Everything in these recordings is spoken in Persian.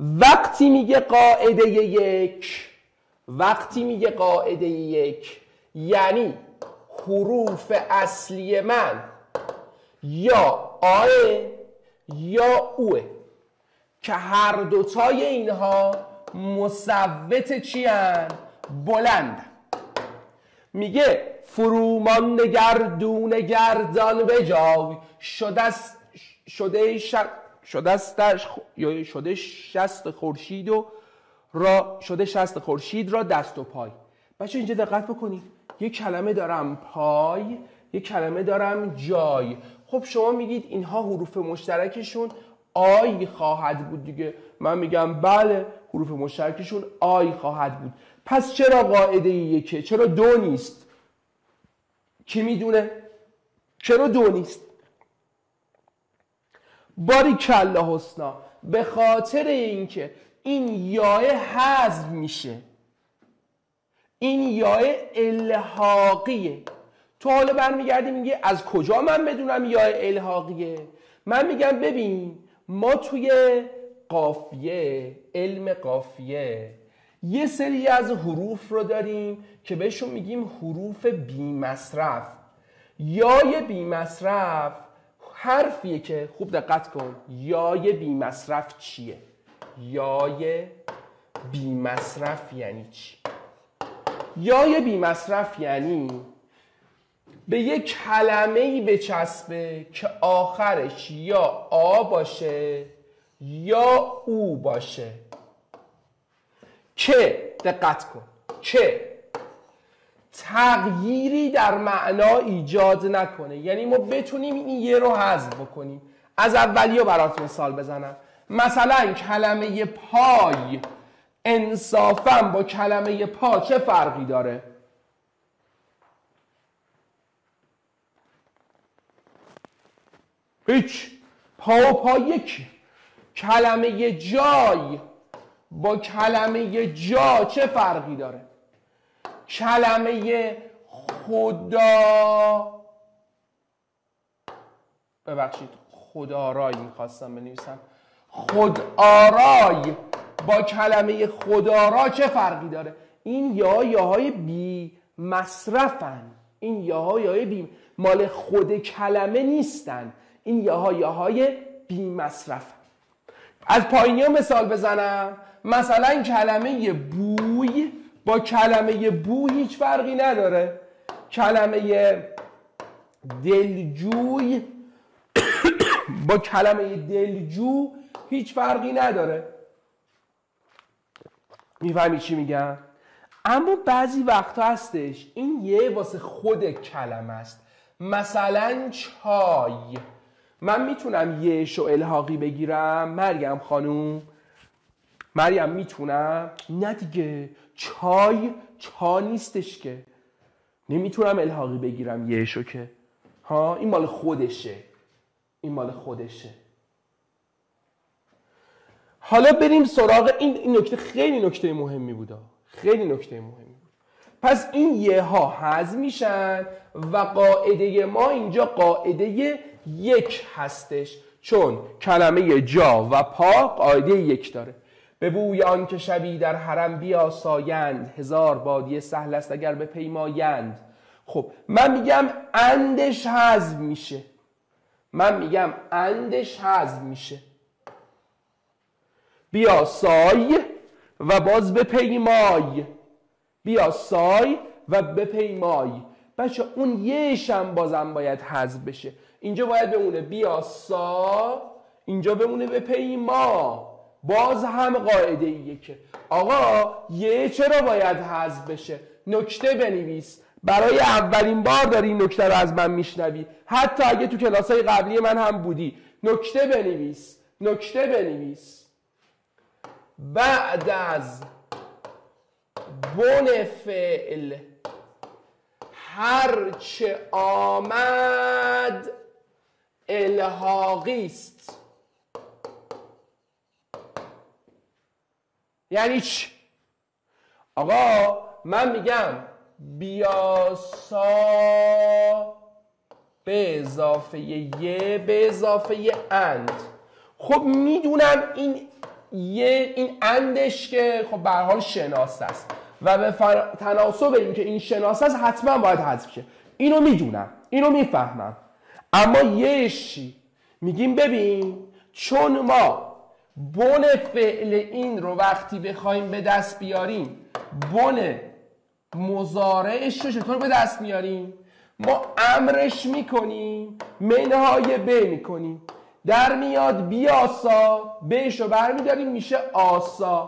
وقتی میگه قاعده یک، وقتی میگه قاعده یک یعنی حروف اصلی من یا آه یا اوه که هر دوتای اینها مصوت چی هن؟ بلند. میگه فرومانده گردون گردان به جای شده شست خورشید را دست و پای. بچه اینجا دقت بکنید، یه کلمه دارم پای، یه کلمه دارم جای. خب شما میگید اینها حروف مشترکشون آی خواهد بود دیگه. من میگم بله حروف مشترکشون آی خواهد بود. پس چرا قاعده یکه؟ چرا دو نیست؟ کی میدونه؟ چرا دو نیست؟ باریکلا حسنا، به خاطر اینکه این یای حذف میشه، این یای الحاقیه. تو حالا برمیگردی میگه از کجا من بدونم یای الحاقیه؟ من میگم ببین ما توی قافیه، علم قافیه، یه سری از حروف رو داریم که بهشون میگیم حروف بی مصرف. یای بی مصرف حرفیه که خوب دقت کن، یای بی مصرف چیه؟ یای بی مصرف یعنی چی؟ یای بی مصرف یعنی به یک کلمه‌ای بچسبه که آخرش یا آ باشه یا او باشه، که دقت کن که تغییری در معنا ایجاد نکنه. یعنی ما بتونیم این یه رو حذف بکنیم. از اولیو برات مثال بزنم. مثلا کلمه پای انصافاً با کلمه پا چه فرقی داره؟ هیچ. پا و پا یکی. کلمه جای با کلمه جا چه فرقی داره؟ کلمه خدا، ببخشید خدارای میخواستم بنویسم، خودآرای با کلمه خدارا چه فرقی داره؟ این یاهای بی مصرفن. این یاهای بی مال خود کلمه نیستن. این یاهای بی مصرفن. از پایینی مثال بزنم. مثلا کلمه بوی با کلمه بو هیچ فرقی نداره. کلمه دلجوی با کلمه دلجو هیچ فرقی نداره. میفهمی چی میگم؟ اما بعضی وقتا هستش این یه واسه خود کلمه است. مثلا چای، من میتونم یه شو الحاقی بگیرم مریم خانوم؟ مریم میتونم؟ نه دیگه، چای چا نیستش که، نمیتونم الحاقی بگیرم یه شو که. ها این مال خودشه، این مال خودشه. حالا بریم سراغ این نکته. خیلی نکته مهمی بود، خیلی نکته مهمی بود. پس این یه ها حذف میشن و قاعده ما اینجا قاعده یک هستش، چون کلمه جا و پا قاعده یک داره. به بوی آن که شبی در حرم بیاسایند، هزار بادیه سهل است اگر بپیمایند. خب من میگم اندش حذف میشه، من میگم اندش حذف میشه. بیاسای و باز بپیمای، بیاسای و بپیمای. بچه اون یهش هم بازم باید حذف بشه. اینجا باید بمونه بیاسا، اینجا بمونه بپیما. باز هم قاعده ایه که آقا یه چرا باید حذف بشه؟ نکته بنویس. برای اولین بار داری این نکته رو از من میشنوی، حتی اگه تو کلاسای قبلی من هم بودی. نکته بنویس، نکته بنویس. بعد از بن فعل هرچه آمد الحاقی است. یعنی چی؟ آقا من میگم بیاسا به اضافه یه به اضافه اند. خب میدونم این این اندش که خب به هر حال شناسه است و به تناسب این که این شناسه است حتما باید حذف شه. اینو میدونم، اینو میفهمم. اما یهش چی؟ میگیم ببین چون ما بن فعل این رو وقتی بخوایم به دست بیاریم، بن مضارعش رو چطور به دست میاریم؟ ما امرش میکنیم، منهای ب میکنیم، در میاد بیاسا، بش رو برمیداریم میشه آسا.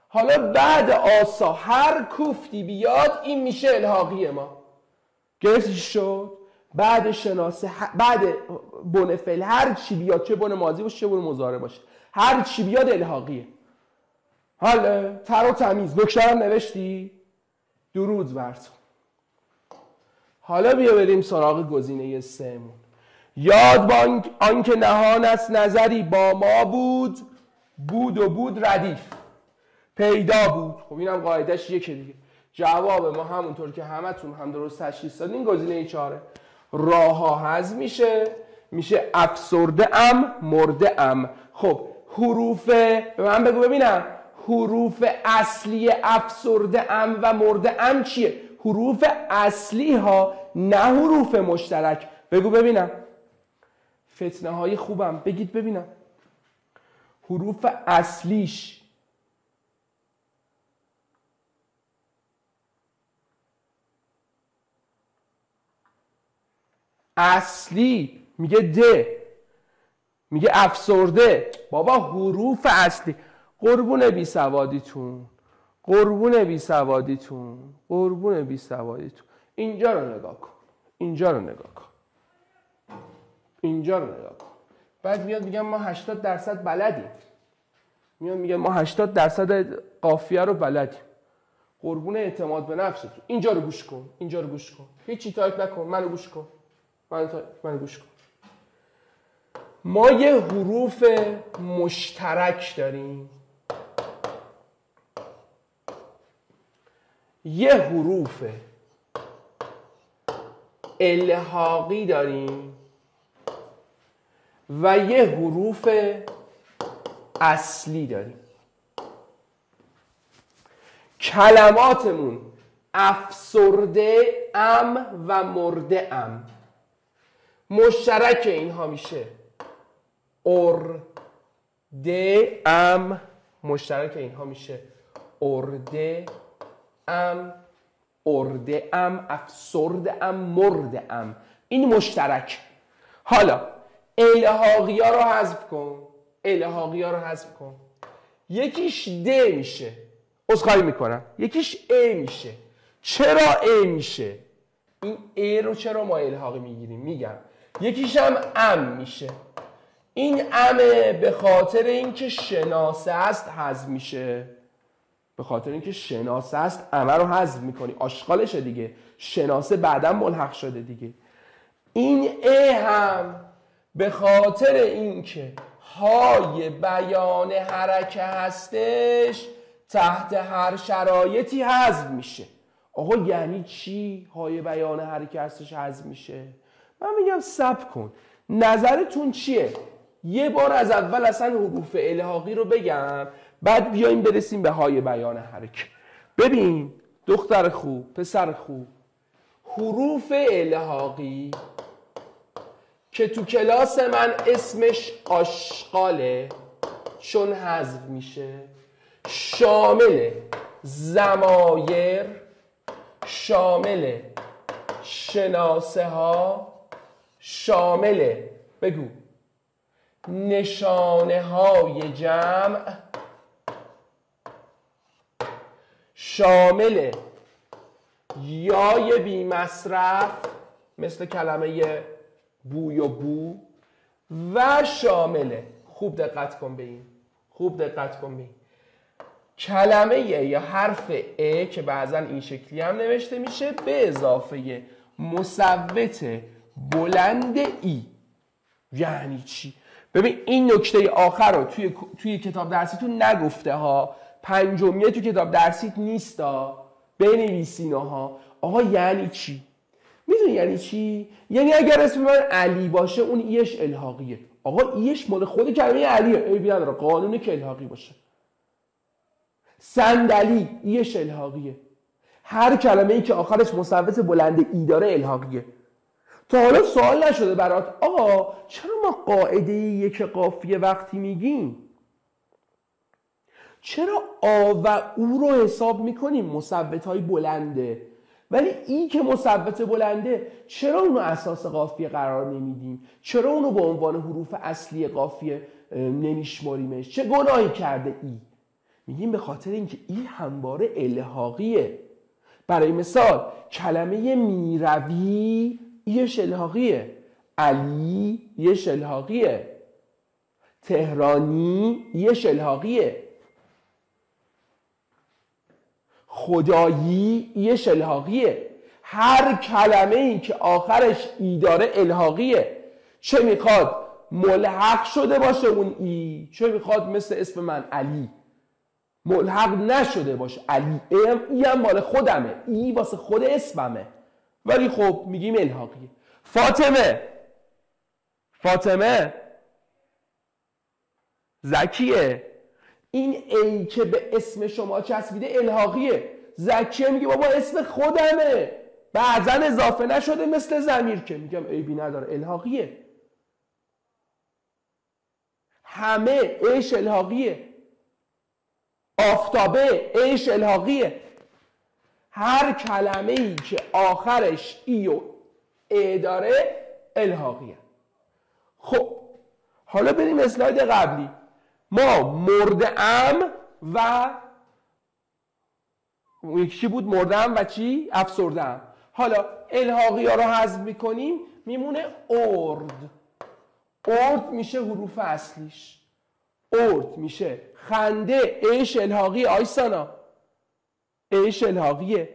حالا بعد آسا هر کوفتی بیاد این میشه الحاقی ما. گرفتی شد؟ بعد شناسه بعد بن فعل هر چی بیاد، چه بن ماضی باشه چه بن مضارع باشه، هر چی بیاد الحاقیه. حالا تر و تمیز نکته هم نوشتی؟ درود بر تو. حالا بیا بریم سراغ گزینه سه‌مون. یاد با آنکه نهان است نظری با ما بود، بود و بود ردیف پیدا بود. خب اینم قاعدش یکه دیگه. جواب ما همونطور که همتون هم درست تشخیص دادین گزینه 4. راه ها حذف میشه افسرده ام مرده ام. خب حروف به من بگو ببینم، حروف اصلی افسرده ام و مرده ام چیه؟ حروف اصلی ها، نه حروف مشترک. بگو ببینم. فتنه های خوبم بگید ببینم. حروف اصلیش اصلی میگه د، میگه افسرده. بابا حروف اصلی. قربون بی سوادیتون، قربون بی سوادیتون، قربون بی سوادیتون. اینجا رو نگاه کن، اینجا رو نگاه کن، اینجا رو نگاه کن. بعد میاد میگم ما 80% بلدیم، میاد میگه ما 80% قافیه رو بلدیم. قربون اعتماد به نفستون. اینجا رو گوش کن، اینجا رو گوش کن، هیچی تایپ نکن، منو گوش کن، منو گوش کن. ما یه حروف مشترک داریم، یه حروف الحاقی داریم و یه حروف اصلی داریم. کلماتمون افسرده ام و مرده ام. مشترک اینها میشه ارده ام، مشترک اینها میشه ارده ام، ارده ام، افسرده ام، مرده ام. این مشترک. حالا الحاقی ها رو حذف کن، الحاقی ها رو حذف کن. یکیش د میشه، عذرخواهی میکنم، یکیش ا میشه. چرا ا میشه؟ این ا رو چرا ما الحاقی میگیریم؟ میگم یکیش هم ام میشه. این امه به خاطر اینکه شناسه است حذف میشه. به خاطر اینکه شناسه است امه رو حذف میکنی، آشغالشه دیگه. شناسه بعداً ملحق شده دیگه. این ا هم به خاطر اینکه های بیان حرکه هستش تحت هر شرایطی حذف میشه. آقا یعنی چی های بیان حرکه هستش حذف میشه؟ من میگم صبر کن، نظرتون چیه؟ یه بار از اول اصلا حروف الحاقی رو بگم، بعد بیایم برسیم به های بیان حرکه. ببین دختر خوب، پسر خوب، حروف الحاقی که تو کلاس من اسمش آشغاله چون حذف میشه، شامل ضمایر، شامل شناسه ها، شامل بگو نشانه های جمع، شامل یای بی مصرف مثل کلمه بوی و بو، و شامل، خوب دقت کن به این، خوب دقت کن به این، کلمه یا حرف ا که بعضا این شکلی هم نوشته میشه به اضافه مصوت بلند ای. یعنی چی؟ ببین این نکته آخر رو توی کتاب درسیتون نگفته ها، پنجمیه تو کتاب درسیت نیست ها، بنویسین ها. آقا یعنی چی؟ میدونی یعنی چی؟ یعنی اگر اسم من علی باشه اون ایش الحاقیه، آقا ایش مال خود کلمه علیه، عیبی نداره، قانونه که الحاقی باشه. صندلی ایش الحاقیه. هر کلمه ای که آخرش مثبت بلند ای داره الحاقیه. تا حالا سوال نشده برات آقا چرا ما قاعده یک قافیه وقتی میگیم چرا آ و او رو حساب میکنیم مثبت های بلنده، ولی ای که مثبت بلنده چرا اونو اساس قافیه قرار نمیدیم؟ چرا اونو به عنوان حروف اصلی قافیه نمیشماریمش؟ چه گناهی کرده ای؟ میگیم به خاطر اینکه ای همواره الحاقیه. برای مثال کلمه میروی ایش الحاقیه، علی ایش الحاقیه، تهرانی ایش الحاقیه، خدایی ایش الحاقیه. هر کلمه ای که آخرش ای داره الحاقیه، چه میخواد ملحق شده باشه اون ای، چه میخواد مثل اسم من علی ملحق نشده باشه علی، ای هم مال خودمه، ای واسه خود اسممه، ولی خب میگیم الحاقیه. فاطمه زکیه، این ای که به اسم شما چسبیده الحاقیه. زکیه میگه بابا اسم خودمه، بعضا اضافه نشده مثل ضمیر، که میگم عیبی نداره الحاقیه. همه ایش الحاقیه، آفتابه ایش الحاقیه. هر کلمه ای که آخرش ای و ای داره الحاقیه. خب حالا بریم اسلاید قبلی. ما مرده‌ام و یکی بود مرده‌ام و چی؟ افسرده‌ام. حالا الحاقی ها رو حذف میکنیم میمونه ارد. ارد میشه حروف اصلیش. ارد میشه خنده ایش الحاقی. آیسانا ایش الحاقیه.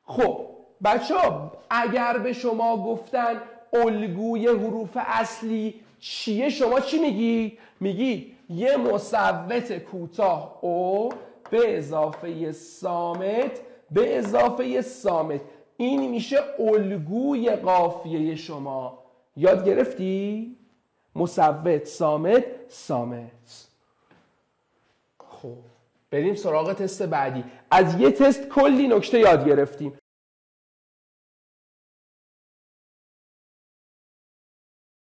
خب بچه ها اگر به شما گفتن الگوی حروف اصلی چیه شما چی میگی؟ میگی یه مثبت کوتاه او به اضافه صامت به اضافه صامت. این میشه الگوی قافیه شما. یاد گرفتی؟ مثبت صامت صامت. خب بریم سراغ تست بعدی. از یه تست کلی نکته یاد گرفتیم.